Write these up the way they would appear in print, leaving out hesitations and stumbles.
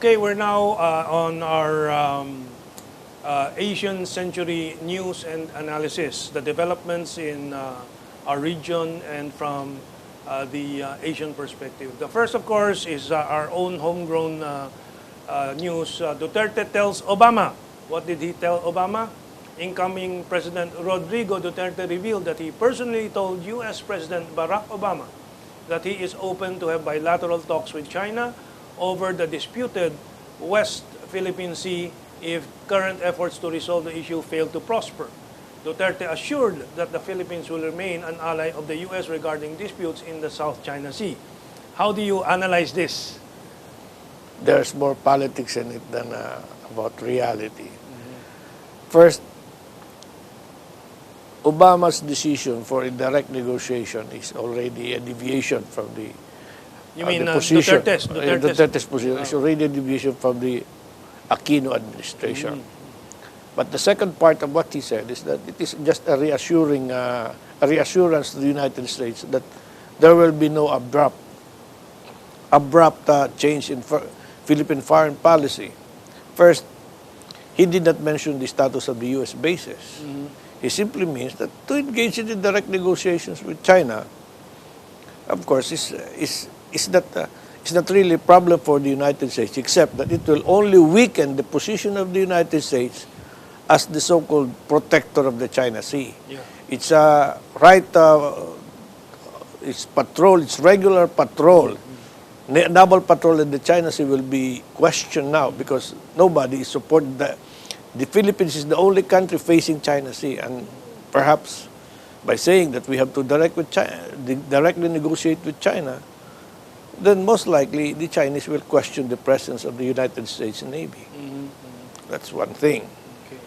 Okay, we're now on our Asian Century news and analysis, the developments in our region and from the Asian perspective. The first, of course, is our own homegrown news. Duterte tells Obama. What did he tell Obama? Incoming President Rodrigo Duterte revealed that he personally told U.S. President Barack Obama that he is open to have bilateral talks with China over the disputed West Philippine Sea if current efforts to resolve the issue fail to prosper. Duterte assured that the Philippines will remain an ally of the U.S. regarding disputes in the South China Sea. How do you analyze this? There's more politics in it than about reality. First, Obama's decision for a direct negotiation is already a deviation from the You mean the position. Duterte's position is already a deviation from the Aquino administration. But the second part of what he said is that it is just a reassurance to the United States that there will be no abrupt change in Philippine foreign policy. First, he did not mention the status of the U.S. bases. He simply means that to engage in the direct negotiations with China, of course, is not really a problem for the United States, except that it will only weaken the position of the United States as the so-called protector of the China Sea. Yeah. It's its regular patrol. Naval patrol in the China Sea will be questioned now because nobody is supporting that. The Philippines is the only country facing China Sea, and perhaps by saying that we have to directly negotiate with China, then most likely the Chinese will question the presence of the United States Navy. That's one thing. Okay.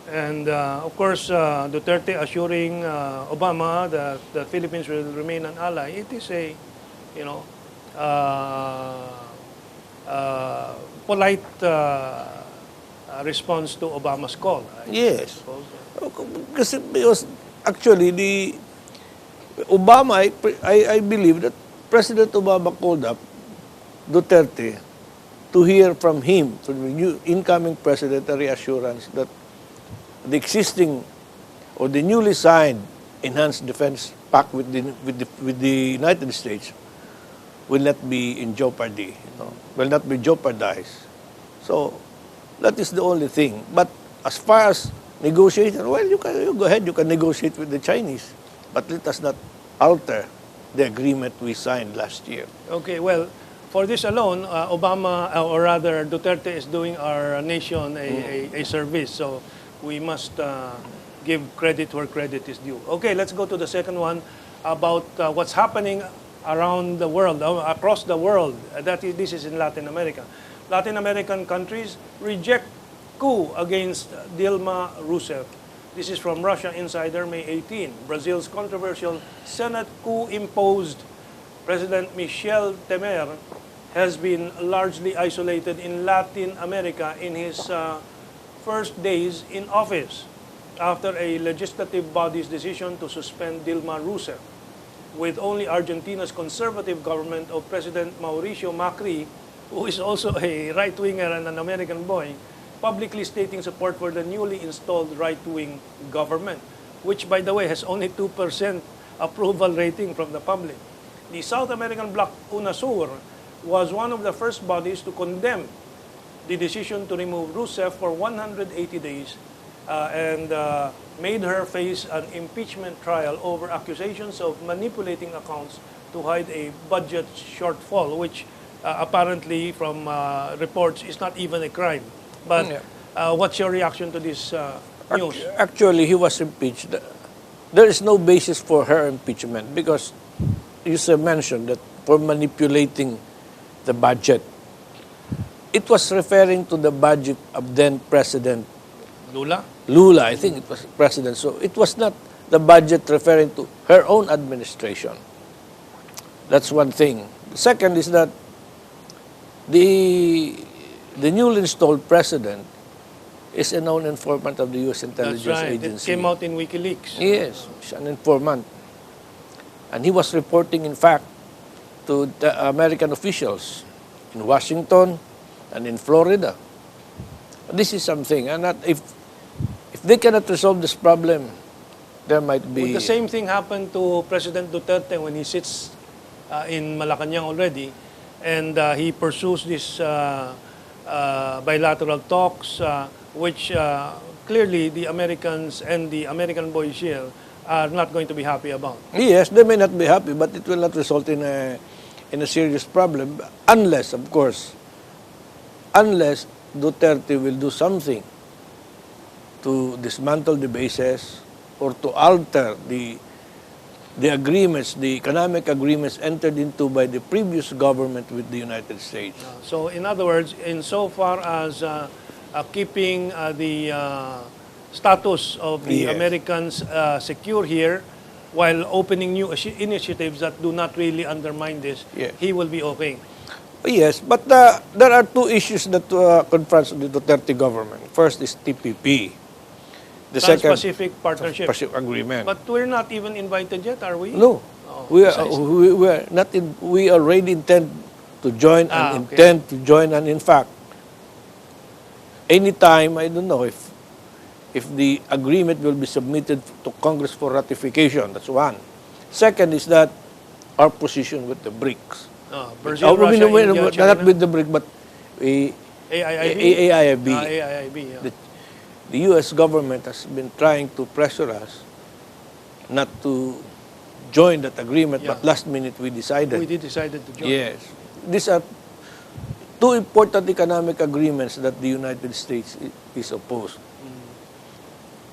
And of course, Duterte assuring Obama that the Philippines will remain an ally. It is a, polite response to Obama's call. Yes. Because actually, I believe that President Obama called up Duterte to hear from him, from the new incoming president, a reassurance that the existing or the newly signed enhanced defense pact with the United States will not be in jeopardy, will not be jeopardized. So that is the only thing. But as far as negotiation, well, you go ahead, you can negotiate with the Chinese, but let us not alter the agreement we signed last year. Okay, well, for this alone, Obama, or rather Duterte, is doing our nation a service. So we must give credit where credit is due. Okay, let's go to the second one about what's happening around the world, across the world. This is in Latin America. Latin American countries reject coup against Dilma Rousseff. This is from Russia Insider, May 18. Brazil's controversial Senate coup imposed President Michel Temer has been largely isolated in Latin America in his first days in office after a legislative body's decision to suspend Dilma Rousseff, with only Argentina's conservative government of President Mauricio Macri, who is also a right-winger and an American boy, publicly stating support for the newly installed right-wing government, which, by the way, has only 2% approval rating from the public. The South American bloc UNASUR was one of the first bodies to condemn the decision to remove Rousseff for 180 days and made her face an impeachment trial over accusations of manipulating accounts to hide a budget shortfall, which apparently, from reports, is not even a crime. But what's your reaction to this news? Actually, he was impeached. There is no basis for her impeachment because you mentioned that for manipulating the budget. It was referring to the budget of then President Lula, I think it was President. So it was not the budget referring to her own administration. That's one thing. The second is that the newly installed president is a known informant of the U.S. intelligence agency. It came out in WikiLeaks. Yes, he's an informant. And he was reporting, in fact, to the American officials in Washington and in Florida. This is something, and if they cannot resolve this problem, there might be... Would the same thing happen to President Duterte when he sits in Malacanang already, and he pursues this bilateral talks, which clearly the Americans and the American boys here are not going to be happy about? Yes, they may not be happy, but it will not result in a serious problem unless, of course, unless Duterte will do something to dismantle the bases or to alter the agreements, the economic agreements entered into by the previous government with the United States. So, in other words, insofar as keeping the status of the Yes. Americans secure here, while opening new initiatives that do not really undermine this, Yes. he will be okay. Yes, but there are two issues that confronts the Duterte government. First is TPP. The second, Trans-Pacific Partnership. Pacific Agreement. But we're not even invited yet, are we? No, Oh, we are precisely. we are not in. We already intend to join and okay. intend to join, and in fact, anytime, I don't know if the agreement will be submitted to Congress for ratification. That's one. Second is that our position with the BRICS. Brazil, Russia, India, not China, with the BRICS, but AIIB. AIIB. AIIB, yeah. The U.S. government has been trying to pressure us not to join that agreement, Yeah. but last minute we decided. We did decided to join. Yes. These are two important economic agreements that the United States is opposed.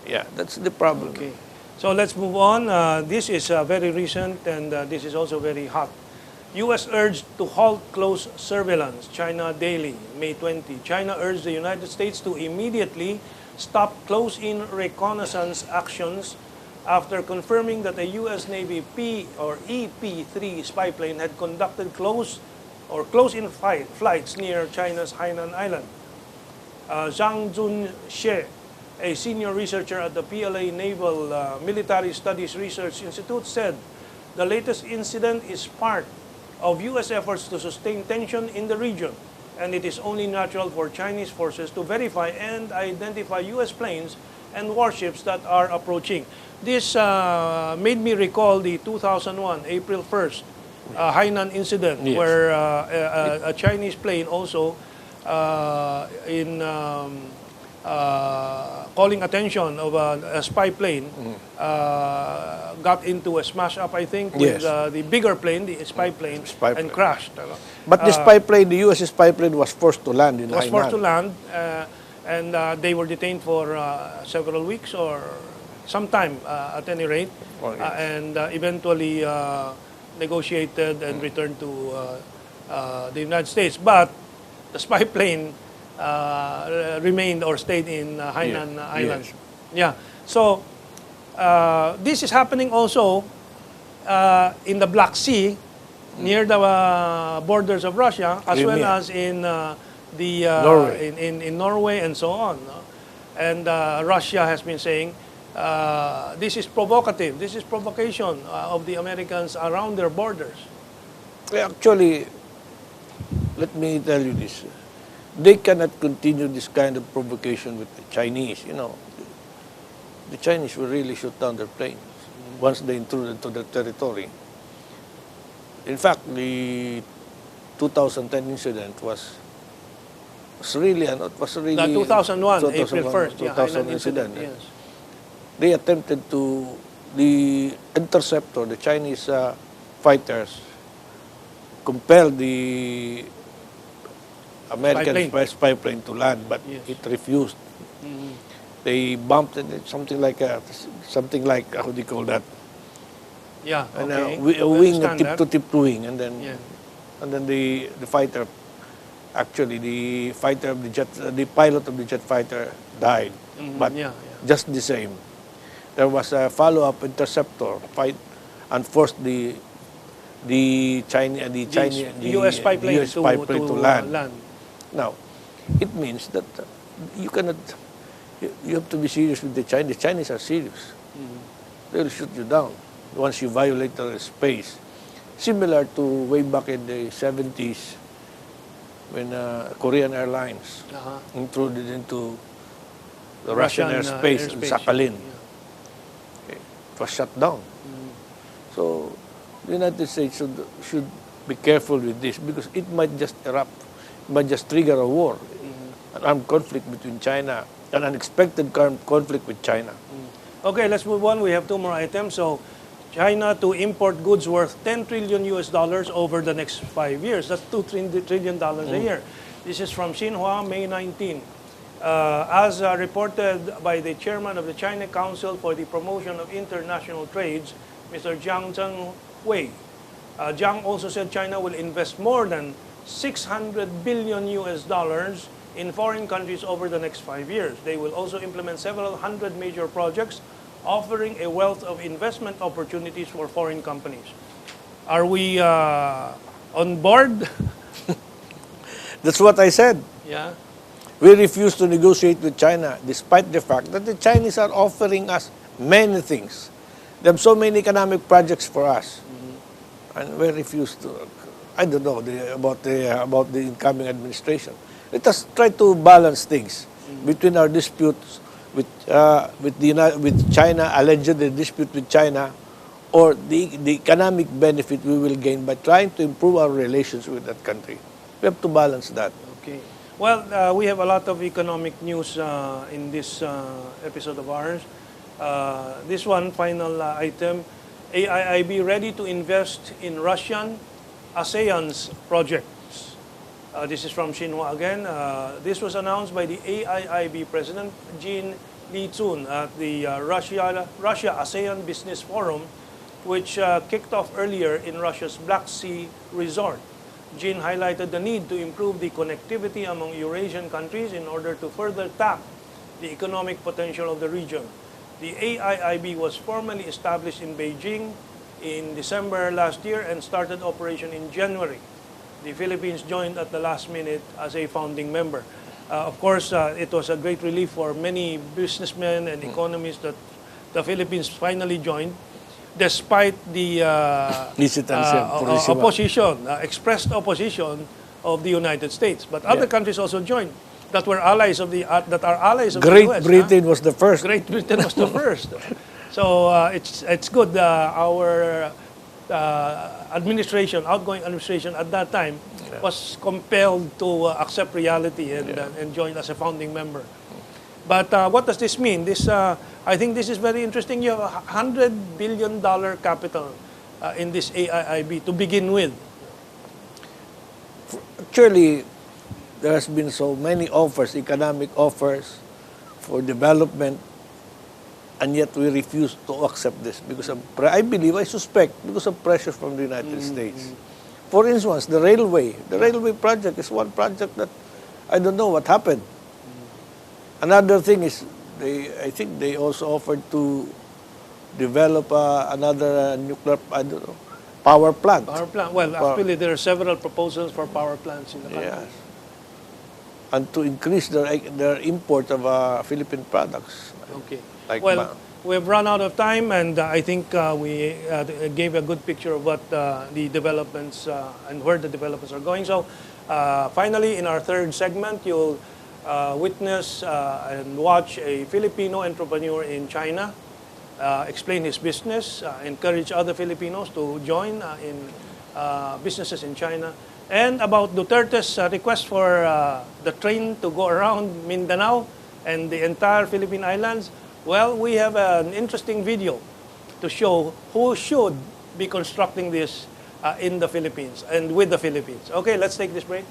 Yeah, that's the problem. Okay. So let's move on. This is very recent, and this is also very hot. U.S. urged to halt close surveillance. China Daily, May 20. China urged the United States to immediately stop close-in reconnaissance actions after confirming that a U.S. Navy EP-3 spy plane had conducted close-in flights near China's Hainan Island. Zhang Junxie, a senior researcher at the PLA Naval Military Studies Research Institute, said the latest incident is part of U.S. efforts to sustain tension in the region, and it is only natural for Chinese forces to verify and identify U.S. planes and warships that are approaching. This made me recall the 2001, April 1st, Hainan incident, Yes. where a Chinese plane also calling attention of a spy plane got into a smash-up, I think, with Yes. the bigger plane, the spy plane, Spy and plane. crashed. But the spy plane, the U.S. spy plane was forced to land in Was Hainan. forced to land, and they were detained for several weeks or some time, at any rate, Oh, yes. and eventually negotiated and returned to the United States. But the spy plane remained or stayed in Hainan Yes. Island. Yes. Yeah. So this is happening also in the Black Sea, near the borders of Russia, as well Crimea. as in Norway. in Norway and so on. No? And Russia has been saying this is provocative. This is provocation of the Americans around their borders. Actually, let me tell you this. They cannot continue this kind of provocation with the Chinese. You know, the Chinese will really shoot down their planes once they intrude into their territory. In fact, the 2010 incident was really, The 2001, April 1st, 2000 Hainan incident. Yes. They attempted to, the interceptor, the Chinese fighters, compelled the American spy plane to land, but Yes. it refused. They bumped it, something like how do you call that? Yeah. And Okay. a We wing, a understand tip that. to tip to wing, and then Yeah. the fighter, actually the fighter of the jet, the pilot of the jet fighter died, but yeah. just the same, there was a follow-up interceptor fight and forced the US spy plane, US spy plane to land. land. Now, it means that you cannot, you have to be serious with the Chinese. The Chinese are serious. They will shoot you down once you violate their space. Similar to way back in the 70s, when Korean Airlines intruded into the Russian airspace in Sakhalin. Okay. It was shut down. So the United States should be careful with this because it might just erupt, it might just trigger a war, an armed conflict between China, an unexpected conflict with China. Okay, let's move on. We have two more items. So, China to import goods worth $10 trillion over the next 5 years. That's $2 trillion a year. This is from Xinhua, May 19. As reported by the chairman of the China Council for the Promotion of International Trades, Mr. Jiang Zhengwei. Jiang also said China will invest more than $600 billion in foreign countries over the next 5 years. They will also implement several hundred major projects, offering a wealth of investment opportunities for foreign companies. Are we on board? That's what I said. Yeah. We refuse to negotiate with China despite the fact that the Chinese are offering us many things. They have so many economic projects for us. And we refuse to. I don't know about the incoming administration. Let us try to balance things between our disputes with China, allegedly dispute with China, or the economic benefit we will gain by trying to improve our relations with that country. We have to balance that. Okay. Well, we have a lot of economic news in this episode of ours. This one final item, AIIB ready to invest in Russian ASEAN's projects. This is from Xinhua again. This was announced by the AIIB President Jean Li-Chun at the Russia-ASEAN Business Forum, which kicked off earlier in Russia's Black Sea resort. Jean highlighted the need to improve the connectivity among Eurasian countries in order to further tap the economic potential of the region. The AIIB was formally established in Beijing in December last year and started operation in January. The Philippines joined at the last minute as a founding member. Of course, it was a great relief for many businessmen and economists that the Philippines finally joined, despite the opposition, expressed opposition of the United States. But other countries also joined that were allies of the that are allies of the US. Great Britain was the first. Great Britain was the first. So it's good. Our administration, outgoing administration at that time, was compelled to accept reality and join as a founding member. But what does this mean? This, I think this is very interesting. You have $100 billion capital in this AIIB to begin with. Actually, there has been so many offers, economic offers for development, and yet we refuse to accept this because of, I believe, I suspect, because of pressure from the United States. For instance, the railway project is one project that I don't know what happened. Another thing is, I think they also offered to develop another nuclear, I don't know, power plant. Power plant. Well, actually, there are several proposals for power plants in the country. Yes. And to increase their import of Philippine products. Okay. Like well, we've run out of time, and I think we gave a good picture of what the developments and where the developments are going. So, finally, in our third segment, you'll witness and watch a Filipino entrepreneur in China explain his business, encourage other Filipinos to join in businesses in China, and about Duterte's request for the train to go around Mindanao and the entire Philippine Islands. Well, we have an interesting video to show who should be constructing this in the Philippines and with the Philippines. Okay, let's take this break.